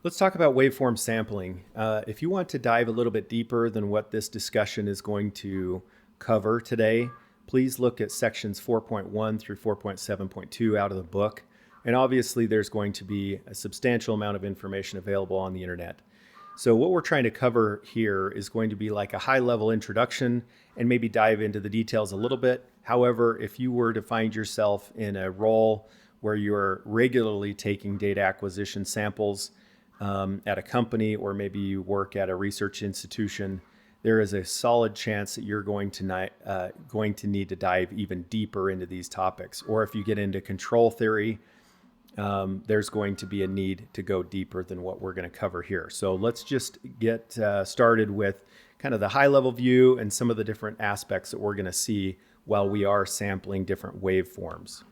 Let's talk about waveform sampling. If you want to dive a little bit deeper than what this discussion is going to cover today, please look at sections 4.1 through 4.7.2 out of the book. And obviously, there's going to be a substantial amount of information available on the internet. So what we're trying to cover here is going to be like a high-level introduction and maybe dive into the details a little bit. However, if you were to find yourself in a role where you're regularly taking data acquisition samples at a company, or maybe you work at a research institution, there is a solid chance that you're going to need to dive even deeper into these topics. Or if you get into control theory, there's going to be a need to go deeper than what we're going to cover here. So let's just get started with kind of the high level view and some of the different aspects that we're going to see while we are sampling different waveforms.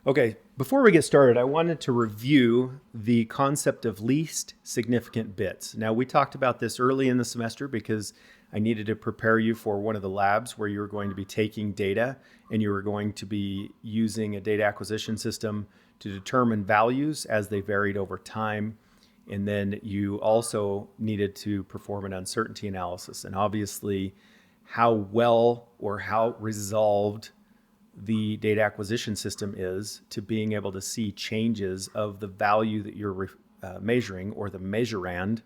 Okay, before we get started, I wanted to review the concept of least significant bits. Now, we talked about this early in the semester because I needed to prepare you for one of the labs where you were going to be taking data and you were going to be using a data acquisition system to determine values as they varied over time. And then you also needed to perform an uncertainty analysis. And obviously, how well or how resolved the data acquisition system is to being able to see changes of the value that you're measuring, or the measurand,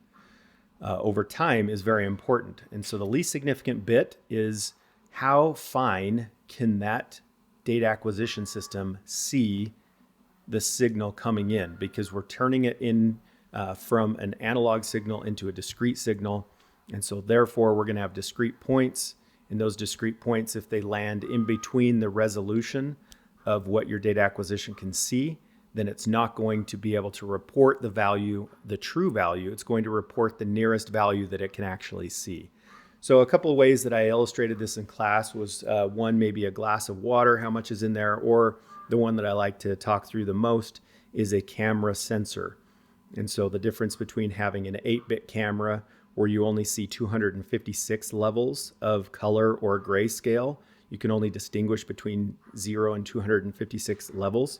over time is very important. And so the least significant bit is how fine can that data acquisition system see the signal coming in, because we're turning it in from an analog signal into a discrete signal. And so therefore we're going to have discrete points. And those discrete points, if they land in between the resolution of what your data acquisition can see, then it's not going to be able to report the value, the true value. It's going to report the nearest value that it can actually see. So a couple of ways that I illustrated this in class was one, maybe a glass of water, how much is in there, or the one that I like to talk through the most is a camera sensor. And so the difference between having an 8-bit camera where you only see 256 levels of color or grayscale, you can only distinguish between 0 and 256 levels,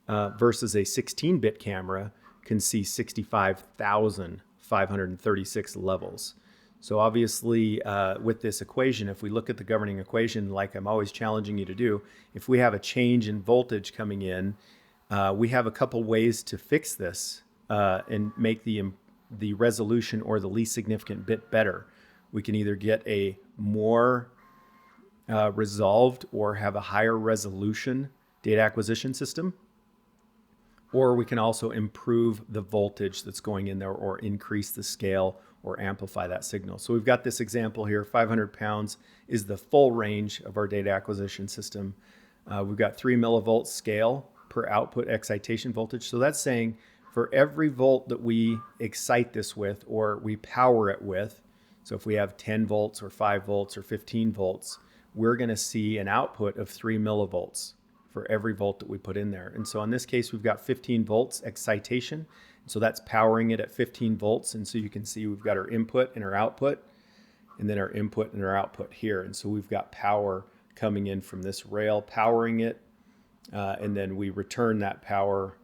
versus a 16-bit camera can see 65,536 levels. So obviously, with this equation, if we look at the governing equation, like I'm always challenging you to do, if we have a change in voltage coming in, we have a couple ways to fix this and make the resolution or the least significant bit better. We can either get a more resolved or have a higher resolution data acquisition system, or we can also improve the voltage that's going in there, or increase the scale or amplify that signal. So we've got this example here. 500 pounds is the full range of our data acquisition system. We've got 3 millivolts scale per output excitation voltage. So that's saying for every volt that we excite this with, or we power it with, so if we have 10 volts or 5 volts or 15 volts, we're going to see an output of 3 millivolts for every volt that we put in there. And so in this case, we've got 15 volts excitation. So that's powering it at 15 volts. And so you can see we've got our input and our output, and then our input and our output here. And so we've got power coming in from this rail, powering it. And then we return that power,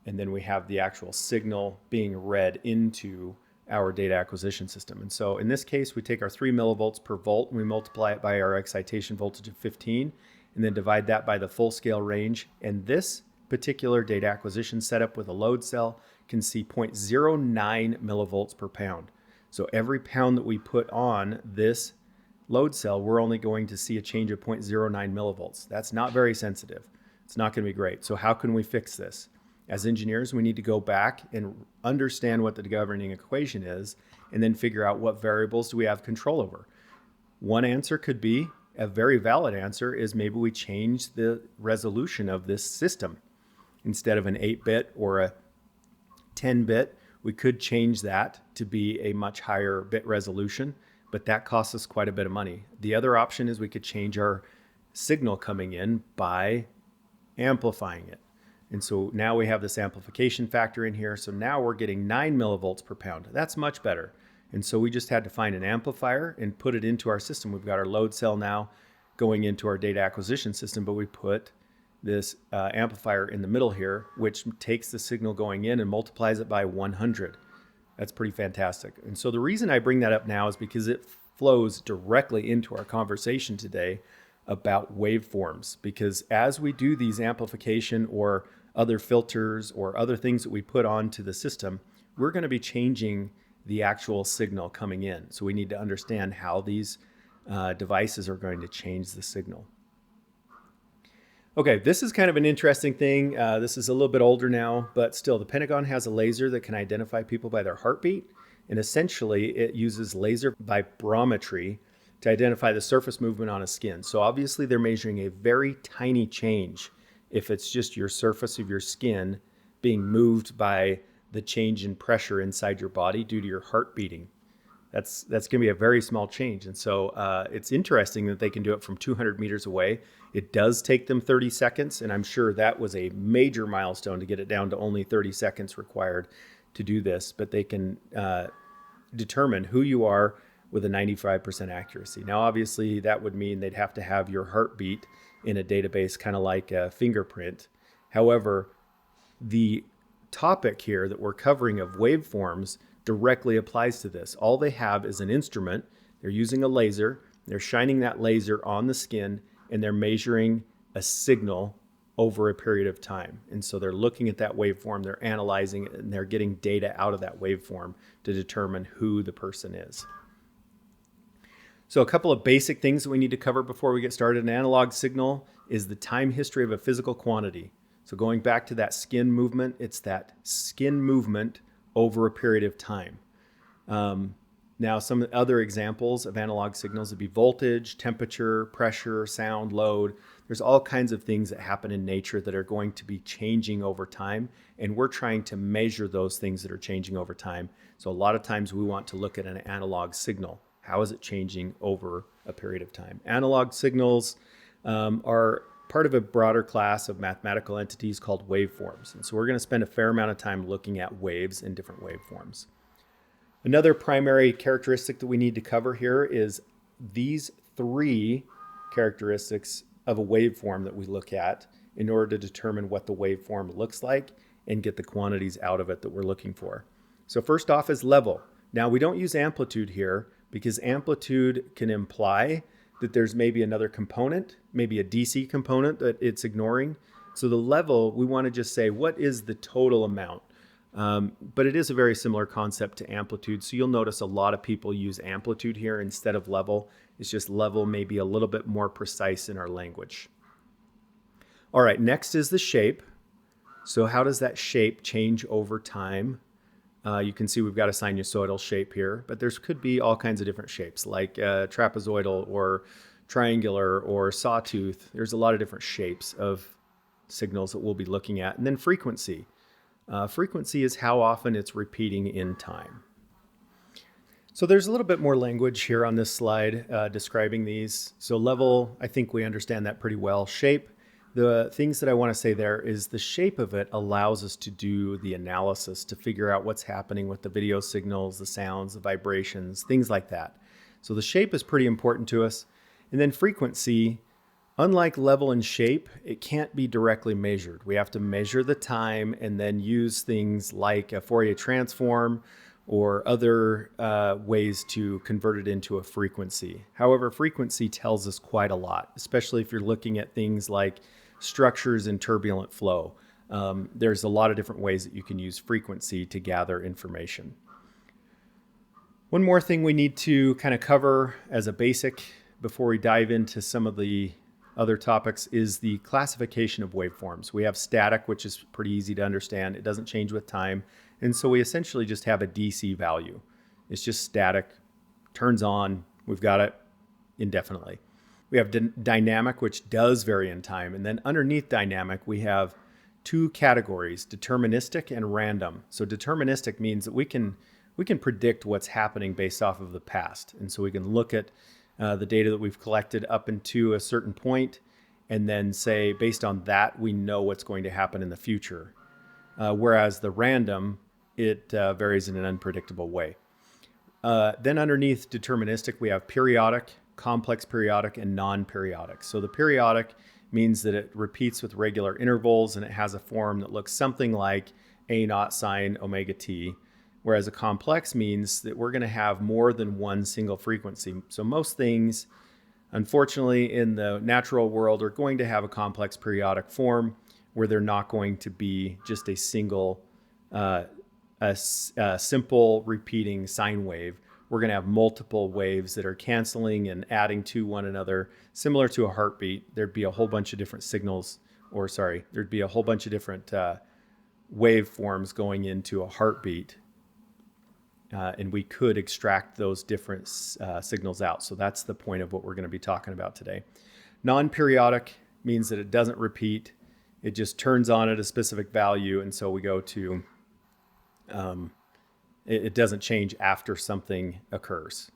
and then we have the actual signal being read into our data acquisition system. And so in this case, we take our 3 millivolts per volt and we multiply it by our excitation voltage of 15, and then divide that by the full scale range. And this particular data acquisition setup with a load cell can see 0.09 millivolts per pound. So every pound that we put on this load cell, we're only going to see a change of 0.09 millivolts. That's not very sensitive. It's not going to be great. So how can we fix this? As engineers, we need to go back and understand what the governing equation is, and then figure out what variables do we have control over. One answer could be, a very valid answer is, maybe we change the resolution of this system. Instead of an 8-bit or a 10-bit, we could change that to be a much higher bit resolution, but that costs us quite a bit of money. The other option is we could change our signal coming in by amplifying it. And so now we have this amplification factor in here. So now we're getting 9 millivolts per pound. That's much better. And so we just had to find an amplifier and put it into our system. We've got our load cell now going into our data acquisition system, but we put this amplifier in the middle here, which takes the signal going in and multiplies it by 100. That's pretty fantastic. And so the reason I bring that up now is because it flows directly into our conversation today about waveforms. Because as we do these amplification or other filters or other things that we put onto the system, we're going to be changing the actual signal coming in. So we need to understand how these devices are going to change the signal. Okay, this is kind of an interesting thing. This is a little bit older now, but still, the Pentagon has a laser that can identify people by their heartbeat. And essentially, it uses laser vibrometry to identify the surface movement on a skin. So obviously, they're measuring a very tiny change if it's just your surface of your skin being moved by the change in pressure inside your body due to your heart beating. That's going to be a very small change. And so it's interesting that they can do it from 200 meters away. It does take them 30 seconds, and I'm sure that was a major milestone to get it down to only 30 seconds required to do this. But they can determine who you are with a 95% accuracy. Now, obviously, that would mean they'd have to have your heartbeat in a database, kind of like a fingerprint. However, the topic here that we're covering of waveforms directly applies to this. All they have is an instrument. They're using a laser. They're shining that laser on the skin, and they're measuring a signal over a period of time. And so they're looking at that waveform, they're analyzing it, and they're getting data out of that waveform to determine who the person is. So a couple of basic things that we need to cover before we get started. An analog signal is the time history of a physical quantity. So going back to that skin movement, it's that skin movement over a period of time. Now, some other examples of analog signals would be voltage, temperature, pressure, sound, load. There's all kinds of things that happen in nature that are going to be changing over time, and we're trying to measure those things that are changing over time. So a lot of times we want to look at an analog signal. How is it changing over a period of time? Analog signals are part of a broader class of mathematical entities called waveforms. And so we're going to spend a fair amount of time looking at waves and different waveforms. Another primary characteristic that we need to cover here is these three characteristics of a waveform that we look at in order to determine what the waveform looks like and get the quantities out of it that we're looking for. So first off is level. Now, we don't use amplitude here because amplitude can imply that there's maybe another component, maybe a DC component that it's ignoring. So the level, we want to just say, what is the total amount? But it is a very similar concept to amplitude. So you'll notice a lot of people use amplitude here instead of level. It's just level may be a little bit more precise in our language. All right, next is the shape. So how does that shape change over time? You can see we've got a sinusoidal shape here, but there could be all kinds of different shapes like trapezoidal or triangular or sawtooth. There's a lot of different shapes of signals that we'll be looking at. And then frequency. Frequency is how often it's repeating in time. So there's a little bit more language here on this slide describing these. So level, I think we understand that pretty well. Shape, the things that I want to say there is the shape of it allows us to do the analysis to figure out what's happening with the video signals, the sounds, the vibrations, things like that. So the shape is pretty important to us. And then frequency, unlike level and shape, it can't be directly measured. We have to measure the time and then use things like a Fourier transform or other ways to convert it into a frequency. However, frequency tells us quite a lot, especially if you're looking at things like structures in turbulent flow. There's a lot of different ways that you can use frequency to gather information. One more thing we need to kind of cover as a basic before we dive into some of the other topics is the classification of waveforms. We have static, which is pretty easy to understand. It doesn't change with time. And so we essentially just have a DC value. It's just static, turns on, we've got it indefinitely. We have dynamic, which does vary in time. And then underneath dynamic, we have two categories, deterministic and random. So deterministic means that we can predict what's happening based off of the past. And so we can look at the data that we've collected up into a certain point and then say, based on that, we know what's going to happen in the future. Whereas the random, it varies in an unpredictable way. Then underneath deterministic, we have periodic, complex periodic, and non-periodic. So the periodic means that it repeats with regular intervals and it has a form that looks something like A naught sine omega t, whereas a complex means that we're going to have more than one single frequency. So most things, unfortunately, in the natural world are going to have a complex periodic form where they're not going to be just a single, a simple repeating sine wave. We're going to have multiple waves that are canceling and adding to one another, similar to a heartbeat. There'd be a whole bunch of different signals, or sorry, there'd be a whole bunch of different waveforms going into a heartbeat. And we could extract those different signals out. So that's the point of what we're going to be talking about today. Non-periodic means that it doesn't repeat. It just turns on at a specific value. And so we go to, it doesn't change after something occurs.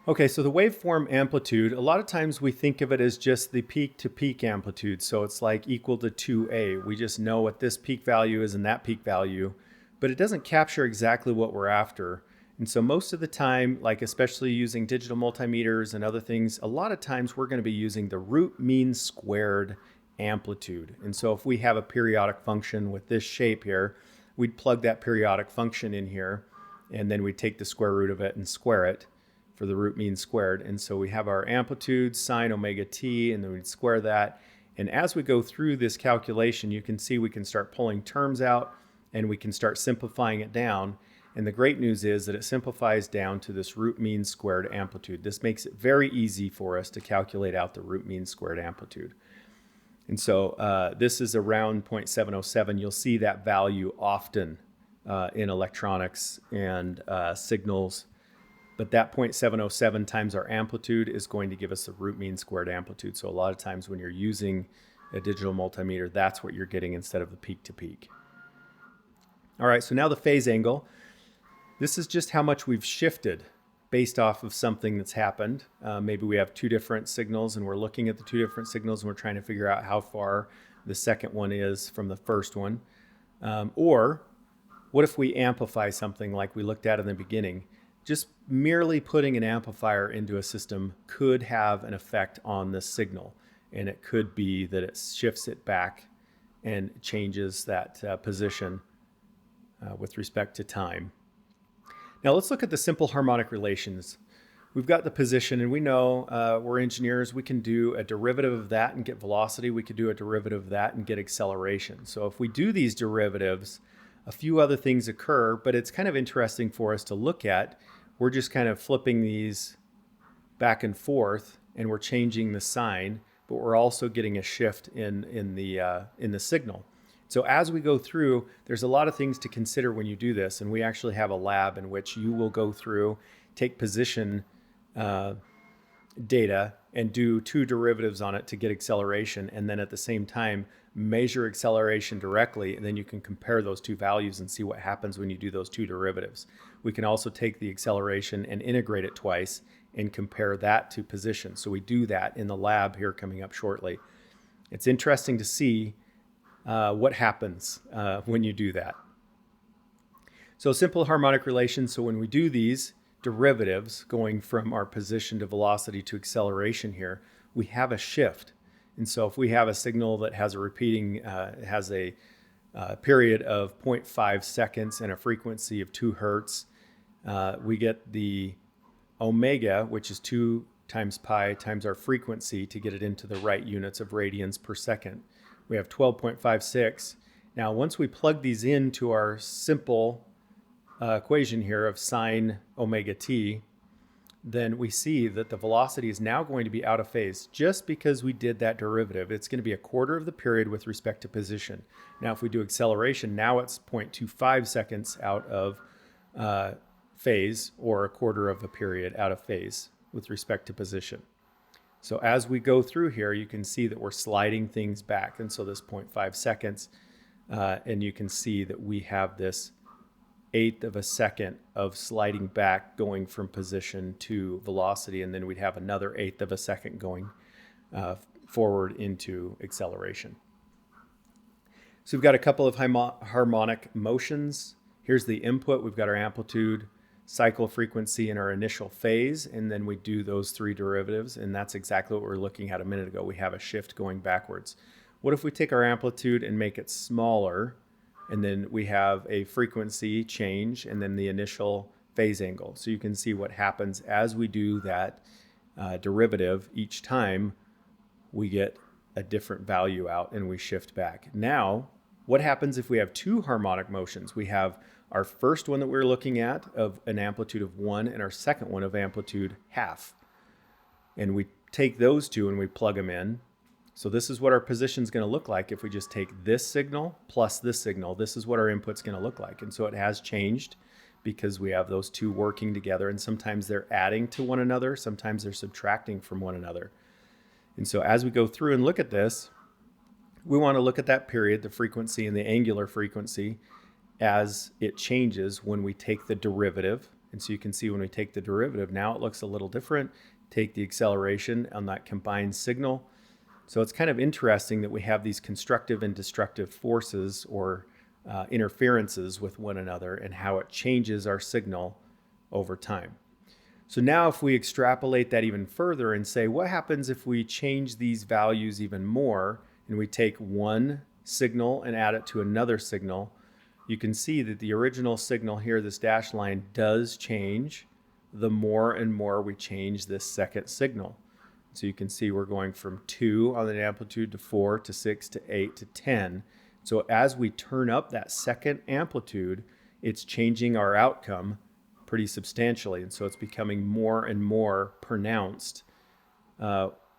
Okay, so the waveform amplitude, a lot of times we think of it as just the peak to peak amplitude. So it's like equal to 2A. We just know what this peak value is and that peak value, but it doesn't capture exactly what we're after. And so most of the time, like especially using digital multimeters and other things, a lot of times we're going to be using the root mean squared amplitude. And so if we have a periodic function with this shape here, we'd plug that periodic function in here, and then we'd take the square root of it and square it for the root mean squared. And so we have our amplitude sine omega t, and then we'd square that. And as we go through this calculation, you can see we can start pulling terms out and we can start simplifying it down. And the great news is that it simplifies down to this root mean squared amplitude. This makes it very easy for us to calculate out the root mean squared amplitude. And so this is around 0.707. You'll see that value often in electronics and signals. But that 0.707 times our amplitude is going to give us the root mean squared amplitude. So a lot of times when you're using a digital multimeter, that's what you're getting instead of the peak to peak. All right, so now the phase angle. This is just how much we've shifted based off of something that's happened. Maybe we have two different signals and we're looking at the two different signals and we're trying to figure out how far the second one is from the first one. Or what if we amplify something like we looked at in the beginning? Just merely putting an amplifier into a system could have an effect on the signal. And it could be that it shifts it back and changes that position with respect to time. Now let's look at the simple harmonic relations. We've got the position, and we know we're engineers. We can do a derivative of that and get velocity. We could do a derivative of that and get acceleration. So if we do these derivatives, a few other things occur, but it's kind of interesting for us to look at. We're just kind of flipping these back and forth, and we're changing the sign, but we're also getting a shift in the signal. So as we go through, there's a lot of things to consider when you do this, and we actually have a lab in which you will go through, take position data and do two derivatives on it to get acceleration, and then at the same time measure acceleration directly, and then you can compare those two values and see what happens when you do those two derivatives. We can also take the acceleration and integrate it twice and compare that to position. So we do that in the lab here coming up shortly. It's interesting to see what happens when you do that. So simple harmonic relations. So when we do these derivatives going from our position to velocity to acceleration here, we have a shift. And so if we have a signal that has a repeating, has a period of 0.5 seconds and a frequency of 2 hertz, we get the omega, which is 2 times pi times our frequency to get it into the right units of radians per second. We have 12.56. Now, once we plug these into our simple equation here of sine omega t, then we see that the velocity is now going to be out of phase just because we did that derivative. It's going to be a quarter of the period with respect to position. Now, if we do acceleration, now it's 0.25 seconds out of phase, or a quarter of a period out of phase with respect to position. So as we go through here, you can see that we're sliding things back. And so this 0.5 seconds, and you can see that we have this 1/8 of a second of sliding back going from position to velocity. And then we'd have another 1/8 of a second going forward into acceleration. So we've got a couple of harmonic motions. Here's the input. We've got our amplitude cycle frequency in our initial phase, and then we do those three derivatives, and that's exactly what we were looking at a minute ago. We have a shift going backwards. What if we take our amplitude and make it smaller, and then we have a frequency change and then the initial phase angle? So you can see what happens as we do that derivative. Each time we get a different value out and we shift back. Now, what happens if we have two harmonic motions? We have our first one that we're looking at of an amplitude of 1 and our second one of amplitude half. And we take those two and we plug them in. So this is what our position is going to look like if we just take this signal plus this signal. This is what our input's going to look like. And so it has changed because we have those two working together, and sometimes they're adding to one another, sometimes they're subtracting from one another. And so as we go through and look at this, we want to look at that period, the frequency and the angular frequency, as it changes when we take the derivative. And so you can see when we take the derivative, now it looks a little different. Take the acceleration on that combined signal. So it's kind of interesting that we have these constructive and destructive forces or interferences with one another and how it changes our signal over time. So now if we extrapolate that even further and say, what happens if we change these values even more and we take one signal and add it to another signal, you can see that the original signal here, this dashed line, does change the more and more we change this second signal. So you can see we're going from 2 on the amplitude to 4 to 6 to 8 to 10. So as we turn up that second amplitude, it's changing our outcome pretty substantially. And so it's becoming more and more pronounced,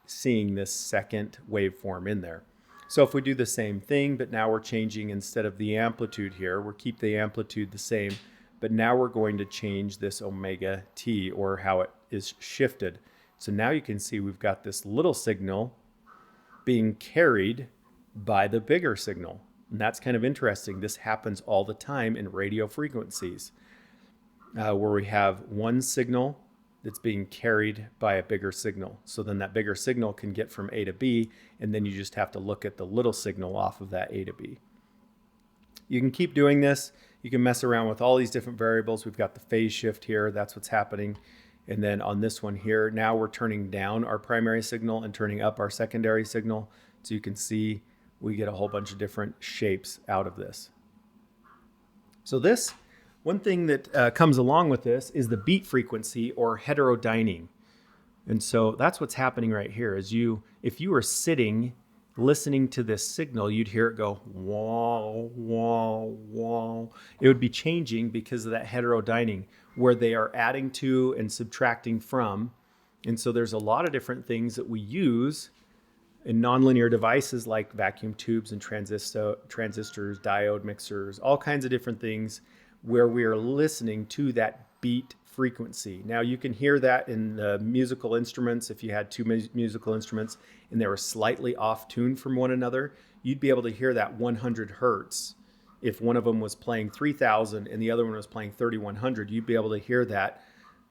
seeing this second waveform in there. So if we do the same thing, but now we're changing, instead of the amplitude here, we'll keep the amplitude the same, but now we're going to change this omega t, or how it is shifted. So now you can see we've got this little signal being carried by the bigger signal. And that's kind of interesting. This happens all the time in radio frequencies, where we have one signal that's being carried by a bigger signal. So then that bigger signal can get from A to B, and then you just have to look at the little signal off of that A to B. You can keep doing this. You can mess around with all these different variables. We've got the phase shift here. That's what's happening. And then on this one here, now we're turning down our primary signal and turning up our secondary signal. So you can see we get a whole bunch of different shapes out of this. So this, one thing that comes along with this is the beat frequency, or heterodyning. And so that's what's happening right here. Is if you were sitting listening to this signal, you'd hear it go wah, wah, wah. It would be changing because of that heterodyning, where they are adding to and subtracting from. And so there's a lot of different things that we use in nonlinear devices like vacuum tubes and transistors, diode mixers, all kinds of different things where we are listening to that beat frequency. Now you can hear that in the musical instruments. If you had two musical instruments and they were slightly off tune from one another, you'd be able to hear that 100 hertz. If one of them was playing 3000 and the other one was playing 3100, you'd be able to hear that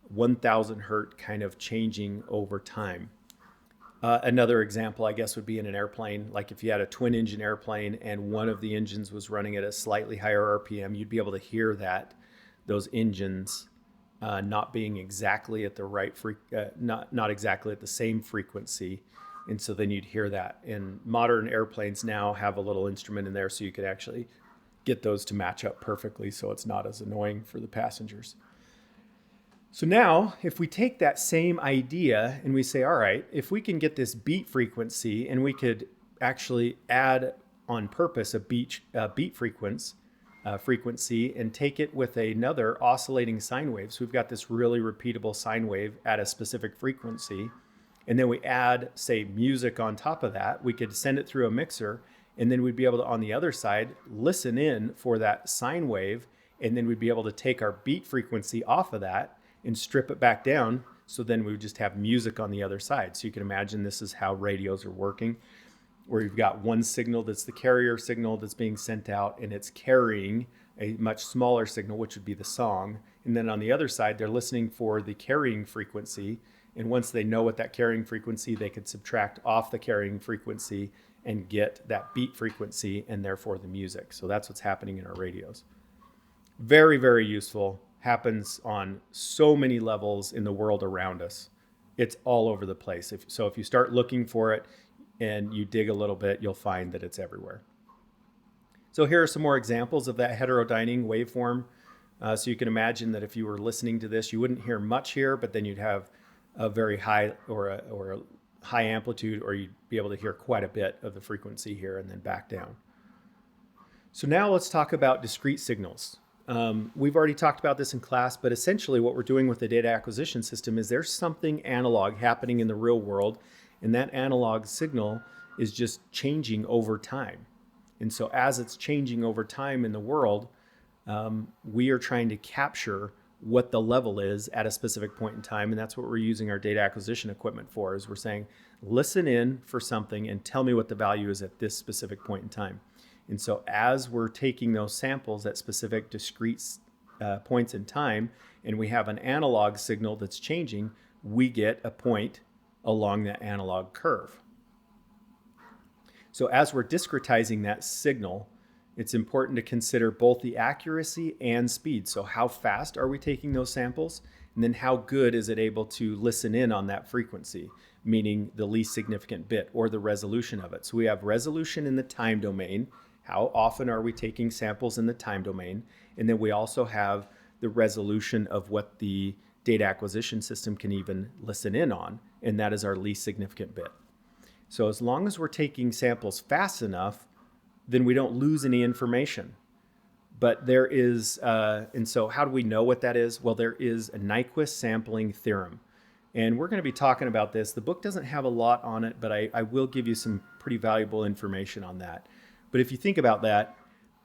1000 hertz kind of changing over time. Another example, I guess, would be in an airplane. Like if you had a twin engine airplane and one of the engines was running at a slightly higher RPM, you'd be able to hear that those engines not being exactly at the right not exactly at the same frequency. And so then you'd hear that. And modern airplanes now have a little instrument in there so you could actually get those to match up perfectly, so it's not as annoying for the passengers. So now, if we take that same idea and we say, all right, if we can get this beat frequency and we could actually add on purpose a beat frequency and take it with another oscillating sine wave. So we've got this really repeatable sine wave at a specific frequency. And then we add, say, music on top of that. We could send it through a mixer, and then we'd be able to, on the other side, listen in for that sine wave. And then we'd be able to take our beat frequency off of that and strip it back down. So then we would just have music on the other side. So you can imagine this is how radios are working, where you've got one signal that's the carrier signal that's being sent out, and it's carrying a much smaller signal, which would be the song. And then on the other side, they're listening for the carrying frequency. And once they know what that carrying frequency, they could subtract off the carrying frequency and get that beat frequency and therefore the music. So that's what's happening in our radios. Very, very useful. happens on so many levels in the world around us. It's all over the place. If you start looking for it and you dig a little bit, you'll find that it's everywhere. So here are some more examples of that heterodyning waveform. So you can imagine that if you were listening to this, you wouldn't hear much here, but then you'd have a very high or a high amplitude, or you'd be able to hear quite a bit of the frequency here and then back down. So now let's talk about discrete signals. We've already talked about this in class, but essentially what we're doing with the data acquisition system is there's something analog happening in the real world, and that analog signal is just changing over time. And so as it's changing over time in the world, we are trying to capture what the level is at a specific point in time. And that's what we're using our data acquisition equipment for, is we're saying, listen in for something and tell me what the value is at this specific point in time. And so as we're taking those samples at specific discrete points in time, and we have an analog signal that's changing, we get a point along that analog curve. So as we're discretizing that signal, it's important to consider both the accuracy and speed. So how fast are we taking those samples? And then how good is it able to listen in on that frequency, meaning the least significant bit, or the resolution of it. So we have resolution in the time domain. How often are we taking samples in the time domain? And then we also have the resolution of what the data acquisition system can even listen in on, and that is our least significant bit. So as long as we're taking samples fast enough, then we don't lose any information. But there is, and so how do we know what that is? Well, there is a Nyquist sampling theorem. And we're going to be talking about this. The book doesn't have a lot on it, but I will give you some pretty valuable information on that. But if you think about that,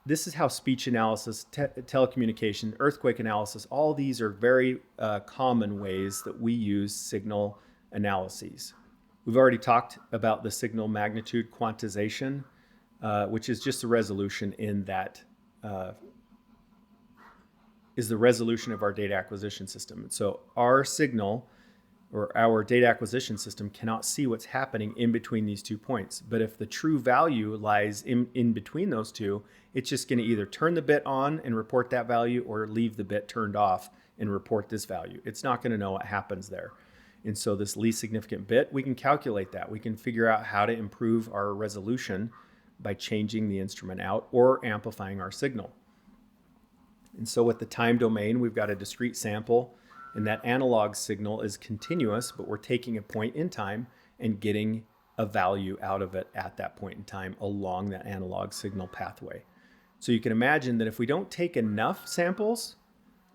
this is how speech analysis, telecommunication, earthquake analysis, all these are very common ways that we use signal analyses. We've already talked about the signal magnitude quantization, which is just the resolution in that, is the resolution of our data acquisition system. And so our signal, or our data acquisition system, cannot see what's happening in between these 2 points. But if the true value lies in between those two, it's just going to either turn the bit on and report that value, or leave the bit turned off and report this value. It's not going to know what happens there. And so this least significant bit, we can calculate that. We can figure out how to improve our resolution by changing the instrument out or amplifying our signal. And so with the time domain, we've got a discrete sample, and that analog signal is continuous, but we're taking a point in time and getting a value out of it at that point in time along that analog signal pathway. So you can imagine that if we don't take enough samples,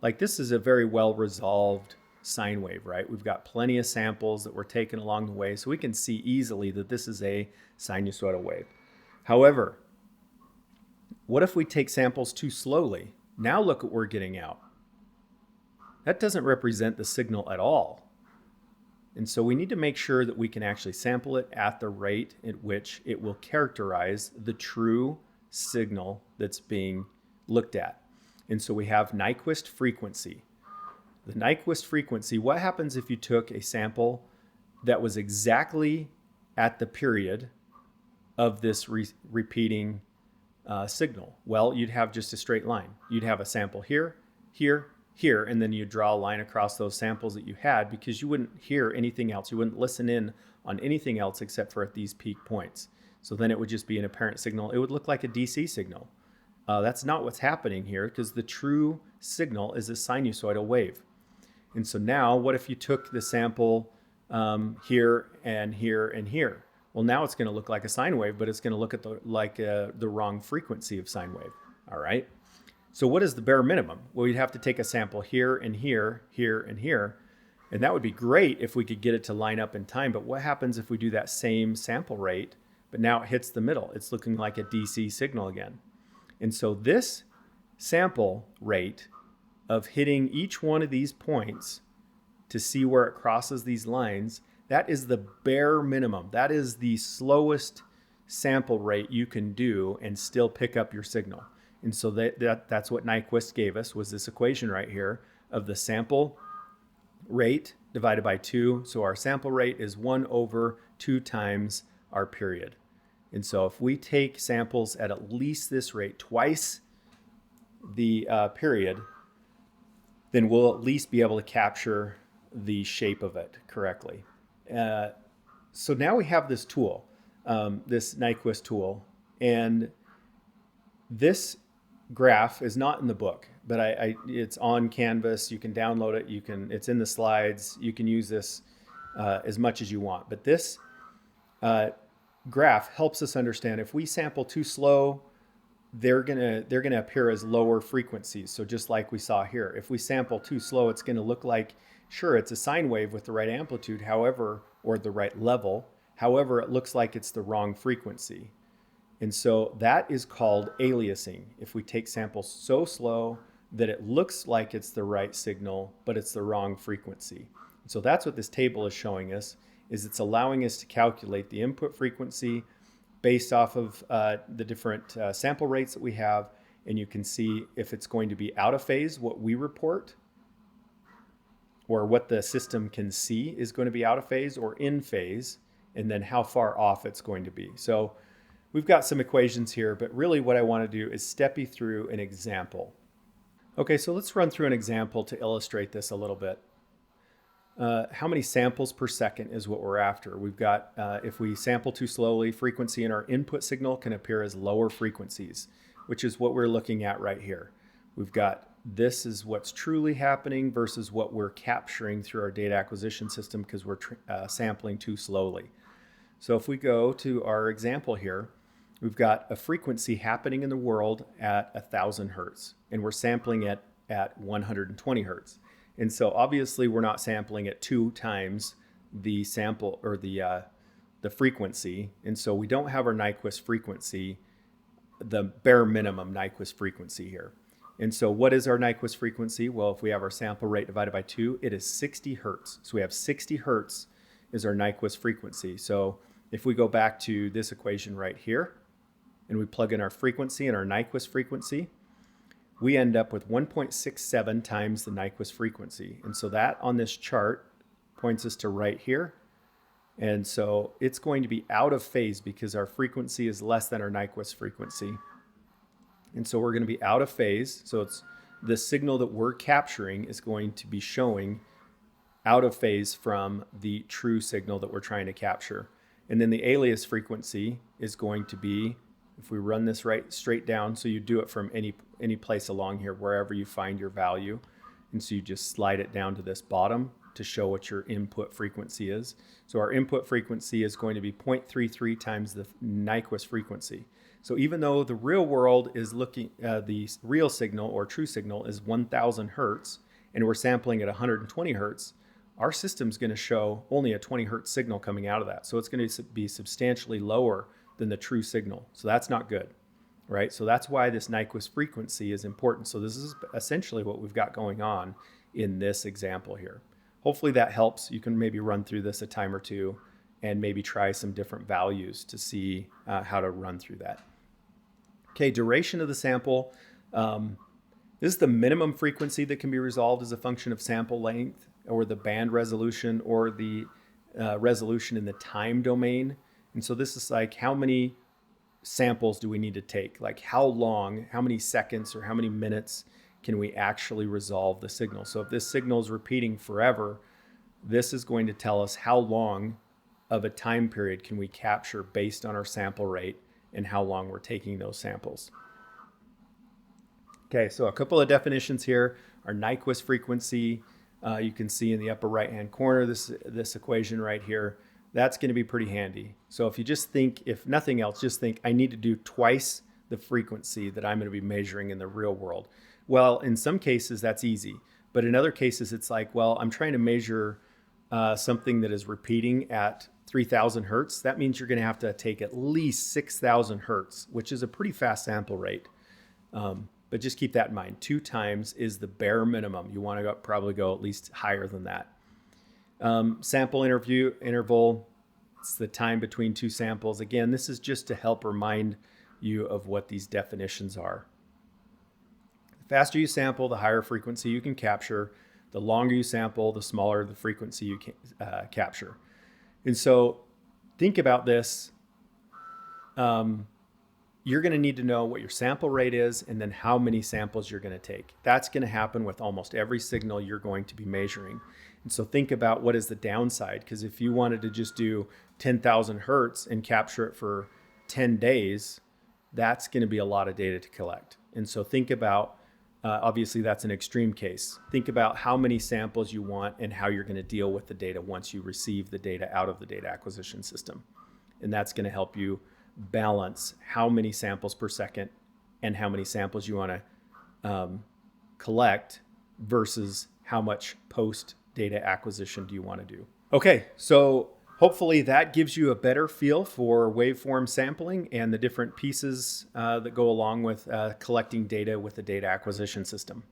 like this is a very well resolved sine wave, right? We've got plenty of samples that we're taking along the way, so we can see easily that this is a sinusoidal wave. However, what if we take samples too slowly? Now look what we're getting out. That doesn't represent the signal at all. And so we need to make sure that we can actually sample it at the rate at which it will characterize the true signal that's being looked at. And so we have Nyquist frequency. The Nyquist frequency, what happens if you took a sample that was exactly at the period of this repeating signal? Well, you'd have just a straight line. You'd have a sample here, here, here, and then you draw a line across those samples that you had, because you wouldn't hear anything else. You wouldn't listen in on anything else except for at these peak points. So then it would just be an apparent signal. It would look like a DC signal. That's not what's happening here, because the true signal is a sinusoidal wave. And so now what if you took the sample here and here and here? Well, now it's going to look like a sine wave, but it's going to look at the wrong frequency of sine wave. All right. So what is the bare minimum? Well, you'd have to take a sample here and here, here and here. And that would be great if we could get it to line up in time. But what happens if we do that same sample rate, but now it hits the middle? It's looking like a DC signal again. And so this sample rate of hitting each one of these points to see where it crosses these lines, that is the bare minimum. That is the slowest sample rate you can do and still pick up your signal. And so that's what Nyquist gave us, was this equation right here of the sample rate divided by 2. So our sample rate is 1/2 times our period. And so if we take samples at least this rate, twice the period, then we'll at least be able to capture the shape of it correctly. So now we have this tool, this Nyquist tool, and this graph is not in the book, but it's on Canvas. You can download it. It's in the slides. You can use this as much as you want. But this graph helps us understand if we sample too slow, they're gonna appear as lower frequencies. So just like we saw here, if we sample too slow, it's gonna look like, sure, it's a sine wave with the right amplitude, however, or the right level. However, it looks like it's the wrong frequency. And so that is called aliasing. If we take samples so slow that it looks like it's the right signal, but it's the wrong frequency. So that's what this table is showing us, is it's allowing us to calculate the input frequency based off of the different sample rates that we have. And you can see if it's going to be out of phase, what we report, or what the system can see is going to be out of phase or in phase, and then how far off it's going to be. So we've got some equations here, but really what I want to do is step you through an example. Okay, so let's run through an example to illustrate this a little bit. How many samples per second is what we're after. We've got, if we sample too slowly, frequency in our input signal can appear as lower frequencies, which is what we're looking at right here. We've got, this is what's truly happening versus what we're capturing through our data acquisition system because we're sampling too slowly. So if we go to our example here, we've got a frequency happening in the world at 1,000 hertz, and we're sampling it at 120 hertz. And so obviously we're not sampling at 2 times the sample or the frequency. And so we don't have our Nyquist frequency, the bare minimum Nyquist frequency here. And so what is our Nyquist frequency? Well, if we have our sample rate divided by 2, it is 60 hertz. So we have 60 hertz is our Nyquist frequency. So if we go back to this equation right here, and we plug in our frequency and our Nyquist frequency, we end up with 1.67 times the Nyquist frequency. And so that on this chart points us to right here. And so it's going to be out of phase because our frequency is less than our Nyquist frequency. And so we're going to be out of phase. So it's the signal that we're capturing is going to be showing out of phase from the true signal that we're trying to capture. And then the alias frequency is going to be, if we run this right straight down, so you do it from any place along here, wherever you find your value. And so you just slide it down to this bottom to show what your input frequency is. So our input frequency is going to be 0.33 times the Nyquist frequency. So even though the real world is looking, the real signal or true signal is 1,000 hertz, and we're sampling at 120 hertz, our system's going to show only a 20 hertz signal coming out of that. So it's going to be substantially lower than the true signal. So that's not good, right? So that's why this Nyquist frequency is important. So this is essentially what we've got going on in this example here. Hopefully that helps. You can maybe run through this a time or two and maybe try some different values to see how to run through that. Okay, duration of the sample. This is the minimum frequency that can be resolved as a function of sample length or the band resolution or the resolution in the time domain. And so this is like how many samples do we need to take? Like how long, how many seconds or how many minutes can we actually resolve the signal? So if this signal is repeating forever, this is going to tell us how long of a time period can we capture based on our sample rate and how long we're taking those samples. Okay, so a couple of definitions here. Our Nyquist frequency, you can see in the upper right-hand corner, this equation right here. That's going to be pretty handy. So if you just think, if nothing else, just think, I need to do twice the frequency that I'm going to be measuring in the real world. Well, in some cases, that's easy. But in other cases, it's like, well, I'm trying to measure something that is repeating at 3,000 hertz. That means you're going to have to take at least 6,000 hertz, which is a pretty fast sample rate. But just keep that in mind. 2 times is the bare minimum. You want to probably go at least higher than that. Sample interval, it's the time between 2 samples. Again, this is just to help remind you of what these definitions are. The faster you sample, the higher frequency you can capture. The longer you sample, the smaller the frequency you can capture. And so think about this. you're going to need to know what your sample rate is and then how many samples you're going to take. That's going to happen with almost every signal you're going to be measuring. And so think about what is the downside, because if you wanted to just do 10,000 hertz and capture it for 10 days, that's going to be a lot of data to collect. And so think about, obviously that's an extreme case. Think about how many samples you want and how you're going to deal with the data once you receive the data out of the data acquisition system. And that's going to help you balance how many samples per second and how many samples you want to collect versus how much post data acquisition do you want to do. Okay, so hopefully that gives you a better feel for waveform sampling and the different pieces that go along with collecting data with the data acquisition system.